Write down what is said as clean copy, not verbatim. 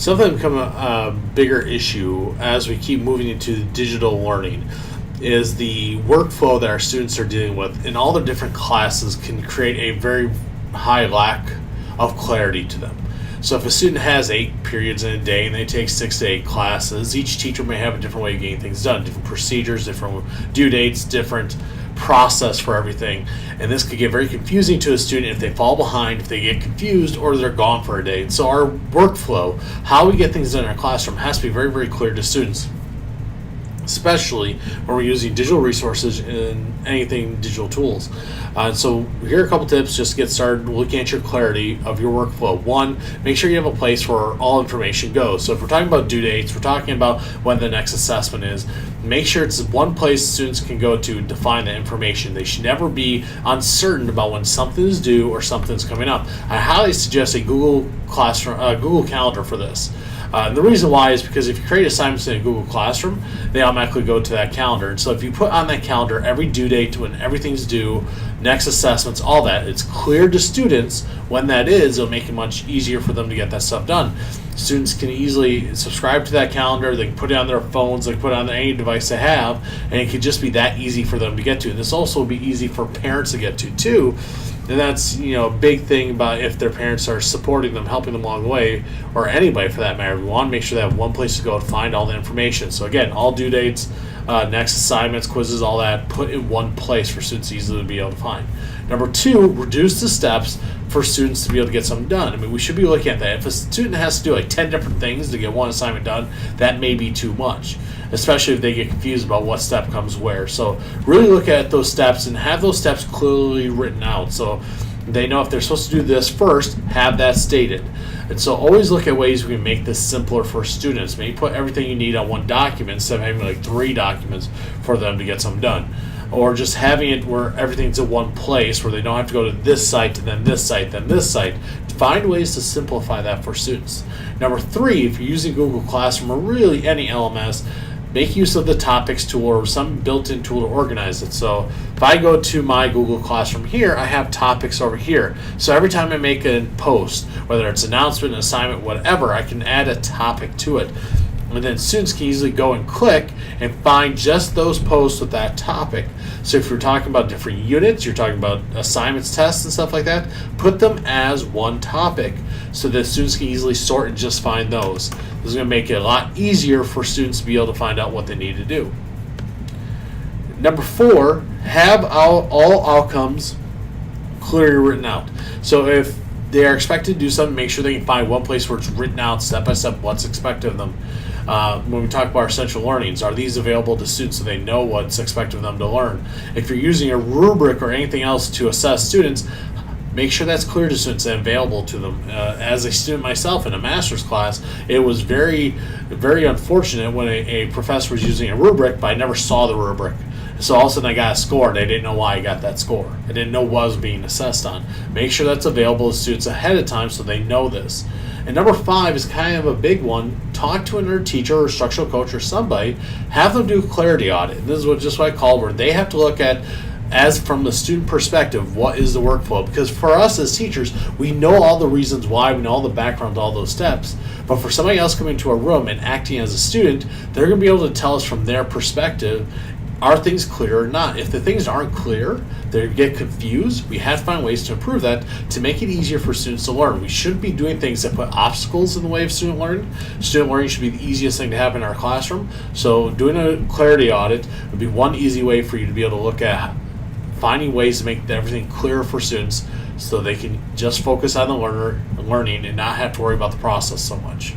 something that become a bigger issue as we keep moving into digital learning is the workflow that our students are dealing with in all the different classes can create a very high lack of clarity to them. So if a student has 8 periods in a day and they take 6 to 8 classes, each teacher may have a different way of getting things done, different procedures, different due dates, different process for everything. And this could get very confusing to a student if they fall behind, if they get confused, or they're gone for a day. And so our workflow, how we get things done in our classroom, has to be very, very clear to students, especially when we're using digital resources and anything digital tools. So here are a couple tips just to get started looking at your clarity of your workflow. One, make sure you have a place where all information goes. So if we're talking about due dates, we're talking about when the next assessment is, make sure it's one place students can go to find the information. They should never be uncertain about when something is due or something's coming up. I highly suggest a Google Classroom, Google Calendar for this. And the reason why is because if you create assignments in a Google Classroom, they automatically go to that calendar. And so if you put on that calendar every due date, when everything's due, next assessments, all that, it's clear to students when that is. It'll make it much easier for them to get that stuff done. Students can easily subscribe to that calendar. They can put it on their phones. They can put it on any device they have, and it can just be that easy for them to get to. And this also will be easy for parents to get to too. And that's, a big thing about if their parents are supporting them, helping them along the way, or anybody for that matter. We want to make sure they have one place to go to find all the information. So again, all due dates, next assignments, quizzes, all that, put in one place for students easily to be able to find. Number 2, reduce the steps for students to be able to get something done. I mean, we should be looking at that. If a student has to do like 10 different things to get one assignment done, that may be too much, especially if they get confused about what step comes where. So really look at those steps and have those steps clearly written out. So they know if they're supposed to do this first, have that stated. And so always look at ways we can make this simpler for students. Maybe put everything you need on one document instead of having like 3 documents for them to get something done. Or just having it where everything's in one place where they don't have to go to this site and then this site, then this site. Find ways to simplify that for students. Number 3, if you're using Google Classroom or really any LMS, make use of the topics tool or some built-in tool to organize it. So if I go to my Google Classroom here, I have topics over here. So every time I make a post, whether it's announcement, assignment, whatever, I can add a topic to it. And then students can easily go and click and find just those posts with that topic. So if you're talking about different units, you're talking about assignments, tests, and stuff like that, put them as one topic so that students can easily sort and just find those. This is going to make it a lot easier for students to be able to find out what they need to do. Number 4, have all outcomes clearly written out. So if they are expected to do something, make sure they can find one place where it's written out step by step what's expected of them. When we talk about our essential learnings, are these available to students so they know what's expected of them to learn? If you're using a rubric or anything else to assess students, make sure that's clear to students and available to them. As a student myself in a master's class, it was very, very unfortunate when a professor was using a rubric, but I never saw the rubric. So all of a sudden I got a score and I didn't know why I got that score. I didn't know what I was being assessed on. Make sure that's available to students ahead of time so they know this. And number 5 is kind of a big one. Talk to another teacher or instructional coach or somebody. Have them do a clarity audit. And this is just what I call where they have to look at, as from the student perspective, what is the workflow? Because for us as teachers, we know all the reasons why, we know all the background to all those steps. But for somebody else coming to a room and acting as a student, they're going to be able to tell us from their perspective, are things clear or not? If the things aren't clear, they get confused, we have to find ways to improve that to make it easier for students to learn. We shouldn't be doing things that put obstacles in the way of student learning. Student learning should be the easiest thing to have in our classroom. So doing a clarity audit would be one easy way for you to be able to look at finding ways to make everything clearer for students so they can just focus on the learning and not have to worry about the process so much.